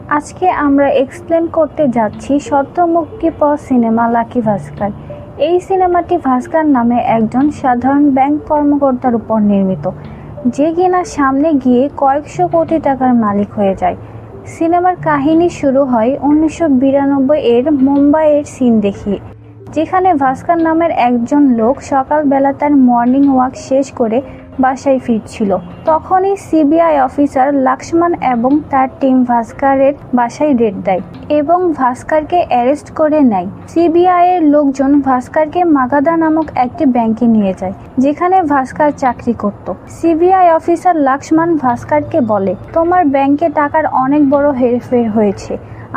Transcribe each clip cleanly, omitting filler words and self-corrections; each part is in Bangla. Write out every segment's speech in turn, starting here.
আজকে আমরা এক্সপ্লেন করতে যাচ্ছি সদ্য মুক্তি পাওয়া সিনেমা লাকি ভাস্কর। এই সিনেমাটি ভাস্কর নামে একজন সাধারণ ব্যাংক কর্মকর্তার উপর নির্মিত, যে কিনা সামনে গিয়ে কয়েকশো কোটি টাকার মালিক হয়ে যায়। সিনেমার কাহিনী শুরু হয় 1992 এর মুম্বাইয়ের সিন দেখিয়ে, যেখানে ভাস্কর নামের একজন লোক সকালবেলা তার মর্নিং ওয়াক শেষ করে বাসায় ফিরছিল। তখনই সিবিআই অফিসার লক্ষ্মণ এবং তার টিম ভাস্করের বাসায় রেড দেয় এবং ভাস্করকে অ্যারেস্ট করে নেয়। সিবিআই এর লোকজন ভাস্করকে মাগাদা নামক একটি ব্যাংকে নিয়ে যায়, যেখানে ভাস্কর চাকরি করত। সিবিআই অফিসার লক্ষ্মণ ভাস্করকে বলে, তোমার ব্যাংকে টাকার অনেক বড় হেরফের হয়েছে,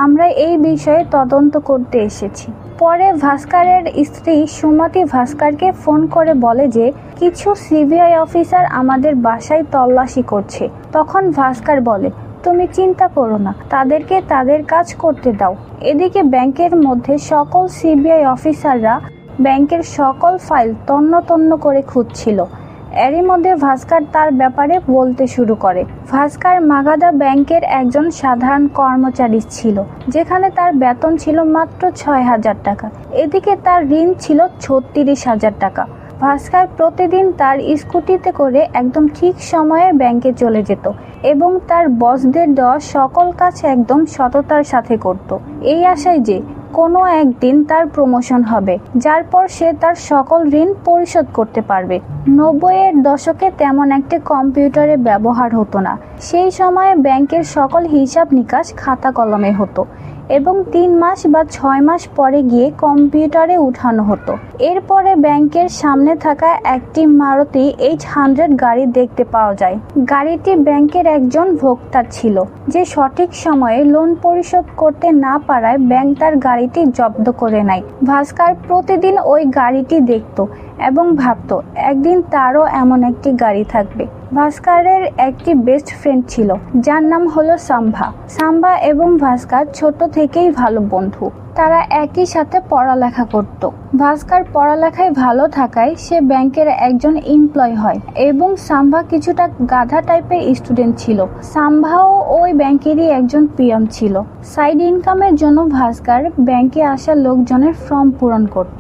আমরা এই বিষয়ে তদন্ত করতে এসেছি। পরে ভাস্করের স্ত্রী সুমতি ভাস্করকে ফোন করে বলে যে কিছু সিবিআই অফিসার আমাদের বাসায় তল্লাশি করছে। তখন ভাস্কর বলে, তুমি চিন্তা করো না, তাদেরকে তাদের কাজ করতে দাও। এদিকে ব্যাংকের মধ্যে সকল সিবিআই অফিসাররা ব্যাংকের সকল ফাইল তন্ন তন্ন করে খুঁজছিল। এরই মধ্যে ভাস্কর তার ব্যাপারে বলতে শুরু করে। ভাস্কর মাগাদা ব্যাংকের একজন সাধারণ কর্মচারী ছিল, যেখানে তার বেতন ছিল মাত্র 6,000 টাকা। এদিকে তার ঋণ ছিল 36,000 টাকা। ভাস্কর প্রতিদিন তার স্কুটিতে করে একদম ঠিক সময়ে ব্যাংকে চলে যেত এবং তার বসদের দেওয়া সকল কাজ একদম সততার সাথে করত, এই আশায় যে কোনো একদিন তার প্রমোশন হবে, যার পর সে তার সকল ঋণ পরিশোধ করতে পারবে। 90-এর দশকে তেমন একটা কম্পিউটারের ব্যবহার হতো না। সেই সময়ে ব্যাংকের সকল হিসাব নিকাশ খাতা কলমে হতো এবং 3 মাস বা 6 মাস পরে গিয়ে কম্পিউটারে উঠানো হতো। এরপরে ব্যাংকের সামনে থাকা একটি মারুতি H100 গাড়ি দেখতে পাওয়া যায়। গাড়িটি ব্যাংকের একজন ভোক্তার ছিল, যে সঠিক সময়ে লোন পরিশোধ করতে না পারায় ব্যাংক তার গাড়িটি জব্দ করে নেয়। ভাস্কর প্রতিদিন ওই গাড়িটি দেখত এবং ভাবত একদিন তারও এমন একটি গাড়ি থাকবে। ভাস্করের একটি বেস্ট ফ্রেন্ড ছিল, যার নাম হলো সাম্ভা এবং ভাস্কর ছোট থেকেই ভালো বন্ধু। তারা একই সাথে পড়ালেখা করত। ভাস্কর পড়ালেখায় ভালো থাকায় সে ব্যাংকের একজন এমপ্লয় হয় এবং সাম্ভা কিছুটা গাধা টাইপের স্টুডেন্ট ছিল। সাম্ভাও ওই ব্যাংকেরই একজন পিয়ন ছিল। সাইড ইনকামের জন্য ভাস্কর ব্যাংকে আসা লোকজনের ফর্ম পূরণ করত।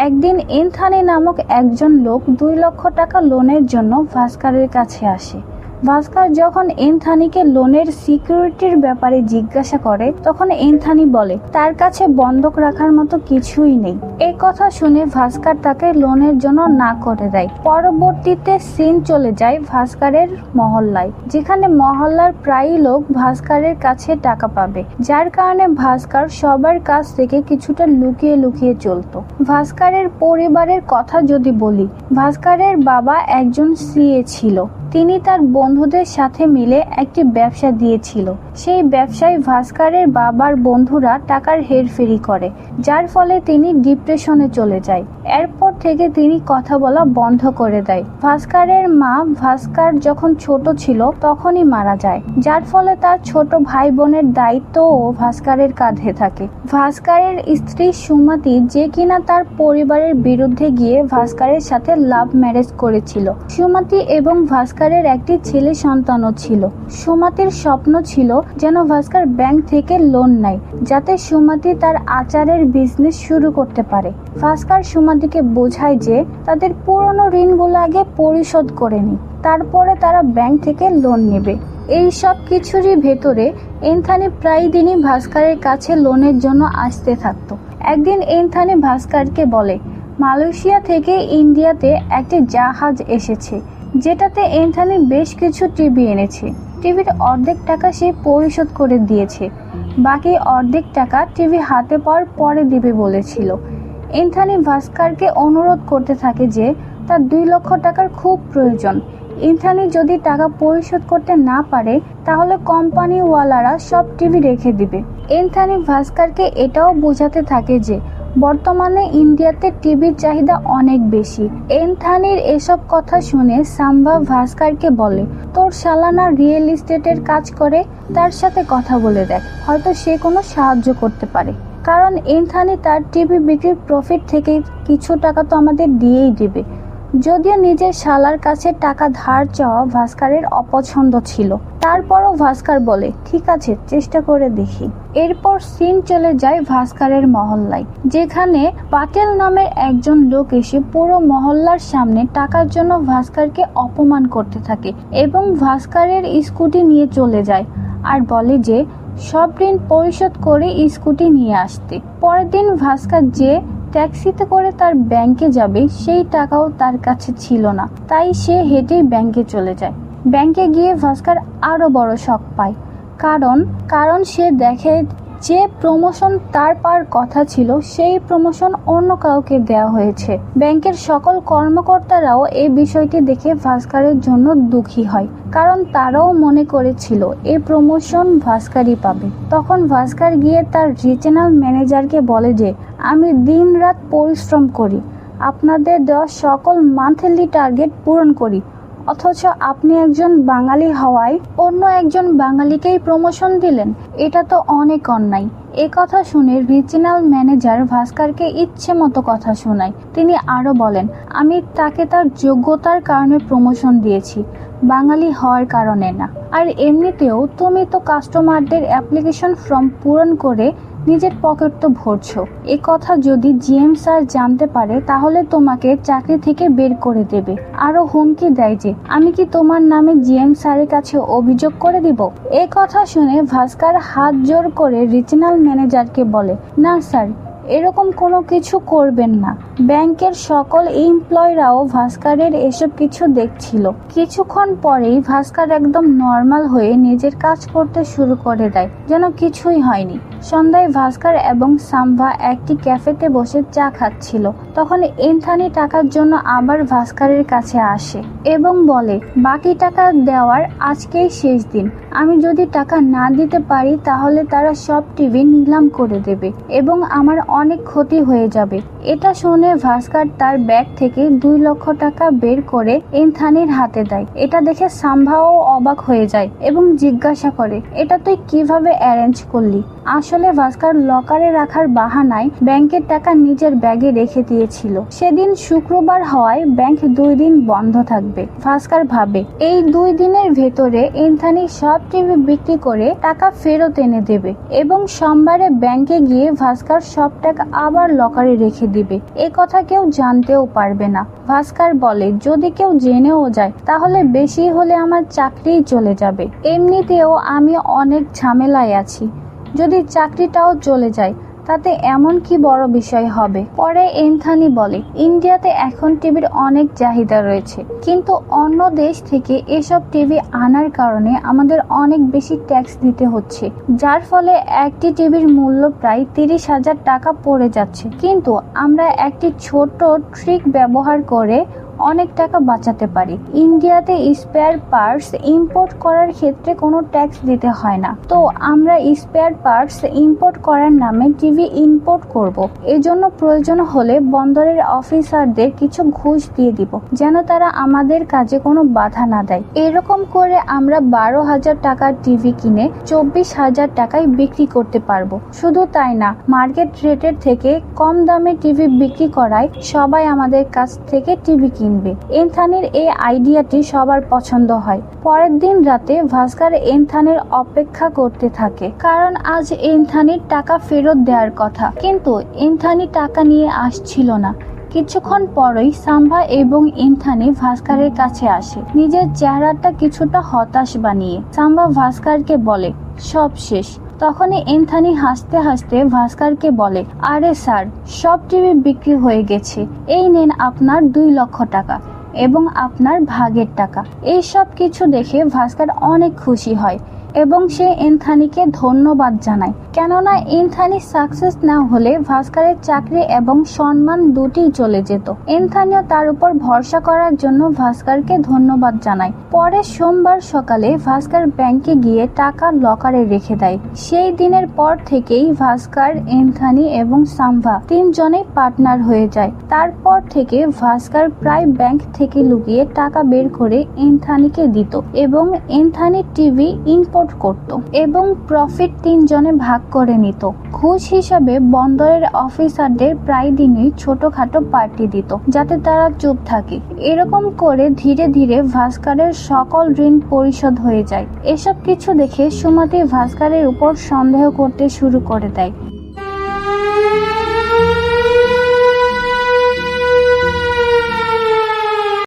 একদিন এনথানি নামক একজন লোক 2 লক্ষ টাকা লোনের জন্য ভাস্করের কাছে আসে। ভাস্কর যখন এনথানিকে লোনের সিকিউরিটির ব্যাপারে জিজ্ঞাসা করে, তখন এনথানি বলে তার কাছে বন্ধক রাখার মতো কিছুই নেই। এই কথা শুনে ভাস্কর তাকে লোনের জন্য না করে দেয়। পরবর্তীতে সিন চলে যায় ভাস্করের মহল্লায়, যেখানে মহল্লার প্রায় লোক ভাস্করের কাছে টাকা পাবে, যার কারণে ভাস্কর সবার কাছ থেকে কিছুটা লুকিয়ে লুকিয়ে চলত। ভাস্করের পরিবারের কথা যদি বলি, ভাস্করের বাবা একজন সিএ ছিল। তিনি তার বন্ধুদের সাথে মিলে একটি ব্যবসা দিয়েছিল। সেই ব্যবসায় ভাস্করের বাবার বন্ধুরা টাকার হেরফেরি করে, যার ফলে তিনি ডিপ্রেশনে চলে যায়। এরপর থেকে তিনি কথা বলা বন্ধ করে দেয়। ভাস্করের মা ভাস্কর যখন ছোট ছিল তখনই মারা যায়, যার ফলে তার ছোট ভাই বোনের দায়িত্বও ভাস্করের কাঁধে থাকে। ভাস্করের স্ত্রী সুমতি, যে কিনা তার পরিবারের বিরুদ্ধে গিয়ে ভাস্করের সাথে লাভ ম্যারেজ করেছিল। সুমতি এবং ভাস্করের একটি ছেলে সন্তানও ছিল। সুমতির স্বপ্ন ছিল যেন ভাস্কর ব্যাংক থেকে লোন নেয়, যাতে সুমতি তার আচারের বিজনেস শুরু করতে পারে। ভাস্কর সুমতিকে বোঝায় যে তাদের পুরনো ঋণগুলো আগে পরিশোধ করে নি, তারপরে তারা ব্যাংক থেকে লোন নেবে। এই সব কিছুরই ভেতরে এনথানি প্রায় দিনই ভাস্করের কাছে লোনের জন্য আসতে থাকতো। একদিন এনথানি ভাস্করকে বলে, মালয়েশিয়া থেকে ইন্ডিয়াতে একটি জাহাজ এসেছে, যেটাতে এনথানি বেশ কিছু টিভি এনেছে। টিভির অর্ধেক টাকা সে পরিশোধ করে দিয়েছে, বাকি অর্ধেক টাকা টিভি হাতে পাওয়ার পরে দিবে বলেছিল। এনথানি ভাস্করকে অনুরোধ করতে থাকে যে তার 2 লক্ষ টাকার খুব প্রয়োজন। এনথানি যদি টাকা পরিশোধ করতে না পারে, তাহলে কোম্পানিওয়ালারা সব টিভি রেখে দিবে। এনথানি ভাস্করকে এটাও বোঝাতে থাকে যে বর্তমানে ইন্ডিয়াতে টিভির চাহিদা অনেক বেশি। এনথানির এসব কথা শুনে সাম্ভা ভাস্করকে বলে, তোর শালানা রিয়েল এস্টেটের কাজ করে, তার সাথে কথা বলে দেখ, হয়তো সে কোনো সাহায্য করতে পারে। কারণ এনথানি তার টিভি বিক্রির প্রফিট থেকে কিছু টাকা তো আমাদের দিয়েই দিবে। যদিও নিজের শালার কাছে টাকা ধার চাওয়া ভাস্করের অপছন্দ ছিল, তারপরও ভাস্কর বলে ঠিক আছে, চেষ্টা করে দেখি। এরপর সিন চলে যায় ভাস্করের মহল্লায়, যেখানে পাটেল নামের একজন লোক এসে পুরো মহল্লার সামনে টাকার জন্য ভাস্করকে অপমান করতে থাকে এবং ভাস্করের স্কুটি নিয়ে চলে যায় আর বলে যে সব ঋণ পরিশোধ করে স্কুটি নিয়ে আসতে। পরের দিন ভাস্কর যে ট্যাক্সিতে করে তার ব্যাংকে যাবে সেই টাকাও তার কাছে ছিল না, তাই সে হেঁটেই ব্যাংকে চলে যায়। ব্যাংকে গিয়ে ভাস্কর আরো বড় শক পায়, কারণ সে দেখে যে প্রমোশন তার পাওয়ার কথা ছিল সেই প্রমোশন অন্য কাউকে দেওয়া হয়েছে। ব্যাংকের সকল কর্মকর্তারাও এই বিষয়টি দেখে ভাস্করের জন্য দুঃখী হয়, কারণ তারাও মনে করেছিল এই প্রমোশন ভাস্করই পাবে। তখন ভাস্কর গিয়ে তার রিজিওনাল ম্যানেজারকে বলে যে আমি দিনরাত পরিশ্রম করি, আপনাদের দেওয়া সকল মান্থলি টার্গেট পূরণ করি, অথচ আপনি একজন বাঙালি হওয়ায় অন্য একজন বাঙালিকেই প্রমোশন দিলেন, এটা তো অনেক অন্যায়। এ কথা শুনে রিজিওনাল ম্যানেজার ভাস্করকে ইচ্ছে মতো কথা শোনায়। তিনি আরও বলেন আমি তাকে তার যোগ্যতার কারণে প্রমোশন দিয়েছি, বাঙালি হওয়ার কারণে না। আর এমনিতেও তুমি তো কাস্টমারদের অ্যাপ্লিকেশন ফর্ম পূরণ করে নিজের পকেট তো ভরছো। এ কথা যদি জিএম স্যার জানতে পারে তাহলে তোমাকে চাকরি থেকে বের করে দেবে। আরো হুমকি দেয় যে আমি কি তোমার নামে জিএম স্যারের কাছে অভিযোগ করে দিব। এ কথা শুনে ভাস্কর হাত জোর করে রিজিওনাল ম্যানেজারকে বলে না স্যার, এরকম কোনো কিছু করবেন না। ব্যাংকের সকল এমপ্লয়িরাও ভাস্করের এসব কিছু দেখছিল। কিছুক্ষণ পরেই ভাস্কর একদম নর্মাল হয়ে নিজের কাজ করতে শুরু করে দেয়, যেন কিছুই হয়নি। সন্ধ্যায় ভাস্কর এবং সাম্ভা একটি ক্যাফেতে বসে চা খাচ্ছিল। তখন এনথানি টাকার জন্য আবার ভাস্করের কাছে আসে এবং বলে বাকি টাকা দেওয়ার আজকেই শেষ দিন, আমি যদি টাকা না দিতে পারি তাহলে তারা সব টিভি নিলাম করে দেবে এবং আমার অনেক ক্ষতি হয়ে যাবে। এটা শুনে ভাস্কর তার ব্যাগ থেকে 2 লক্ষ টাকা বের করে এনথানির হাতে দেয়। এটা দেখে সাম্ভাও অবাক হয়ে যায় এবং জিজ্ঞাসা করে এটা তুই কিভাবে অ্যারেঞ্জ করলি। আসলে ভাস্কর লকারে রাখার বাহানায় ব্যাংকের টাকা নিজের ব্যাগে রেখে দিয়েছিল। সেদিন শুক্রবার হওয়ায় ব্যাংক 2 দিন বন্ধ থাকবে। ভাস্কর ভাবে এই 2 দিনের ভেতরে এনথানি সব টিভি বিক্রি করে টাকা ফেরত এনে দেবে এবং সোমবারে ব্যাংকে গিয়ে ভাস্কর সব টাকা আবার লকারে রেখে দিবে। এ কথা কেউ জানতেও পারবে না। ভাস্কর বলে যদি কেউ জেনেও যায় তাহলে বেশি হলে আমার চাকরিই চলে যাবে। এমনিতেও আমি অনেক ঝামেলায় আছি, যদি চাকরিটাও চলে যায় তাতে এমন কি বড় বিষয় হবে। পরে এনথানি বলে ইন্ডিয়াতে এখন টিভির অনেক চাহিদা রয়েছে, কিন্তু অন্য দেশ থেকে এসব টিভি আনার কারণে আমাদের অনেক বেশি ট্যাক্স দিতে হচ্ছে, যার ফলে একটি টিভির মূল্য প্রায় 30,000 টাকা পড়ে যাচ্ছে। কিন্তু আমরা একটি ছোট ট্রিক ব্যবহার করে অনেক টাকা বাঁচাতে পারি। ইন্ডিয়াতে স্পেয়ার পার্টস ইম্পোর্ট করার ক্ষেত্রে কোনো ট্যাক্স দিতে হয় না, তো আমরা স্পেয়ার পার্টস ইম্পোর্ট করার নামে টিভি ইম্পোর্ট করব। এজন্য প্রয়োজন হলে বন্দরের অফিসারদের কিছু ঘুষ দিয়ে দিব, যেন তারা আমাদের কাজে কোনো বাধা না দেয়। এরকম করে আমরা 12,000 টাকার টিভি কিনে 24,000 টাকায় বিক্রি করতে পারবো। শুধু তাই না, মার্কেট রেটের থেকে কম দামে টিভি বিক্রি করায় সবাই আমাদের কাছ থেকে টিভি কিনবে। এনথানির এই আইডিয়াটি সবার পছন্দ হয়। পরের দিন রাতে ভাস্কর এনথানির অপেক্ষা করতে থাকে, কারণ আজ এনথানির টাকা ফেরত দেওয়ার কথা, কিন্তু এনথানি টাকা নিয়ে আসছিল না। কিছুক্ষণ পরই সাম্ভা এবং এনথানি ভাস্করের কাছে আসে, নিজের চেহারাটা কিছুটা হতাশ বানিয়ে। সাম্ভা ভাস্করকে বলে সব শেষ। তখনই এনথানি হাসতে হাসতে ভাস্করকে বলে আরে স্যার, সব টিভি বিক্রি হয়ে গেছে, এই নেন আপনার 2 লক্ষ টাকা এবং আপনার ভাগের টাকা। এই সব কিছু দেখে ভাস্কর অনেক খুশি হয় এবং সে এনথানিকে ধন্যবাদ জানায়, কেননা এনথানি সাকসেস না হলে ভাস্করের চাকরি এবং সম্মান দুটিই চলে যেত। এনথানিও তার উপর ভরসা করার জন্য ভাস্করকে ধন্যবাদ জানায়। পরে সোমবার সকালে ভাস্কর ব্যাংকে গিয়ে টাকা লকারে রেখে দেয়। সেই দিনের পর থেকেই ভাস্কর, এনথানি এবং সাম্ভা 3 জনেই পার্টনার হয়ে যায়। তারপর থেকে ভাস্কর প্রায় ব্যাংক থেকে লুকিয়ে টাকা বের করে এনথানিকে দিত এবং এনথানি টিভি ইম্পোর্ট সাপোর্ট করত এবং প্রফিট 3 জনে ভাগ করে নিত। ঘুষ হিসাবে বন্দরের অফিসারদের প্রায় দিনই ছোটখাটো পার্টি দিত যাতে তারা চুপ থাকে। এরকম করে ধীরে ধীরে ভাস্করের সকল ঋণ পরিশোধ হয়ে যায়। এসব কিছু দেখে সুমতি ভাস্করের উপর সন্দেহ করতে শুরু করে দেয়।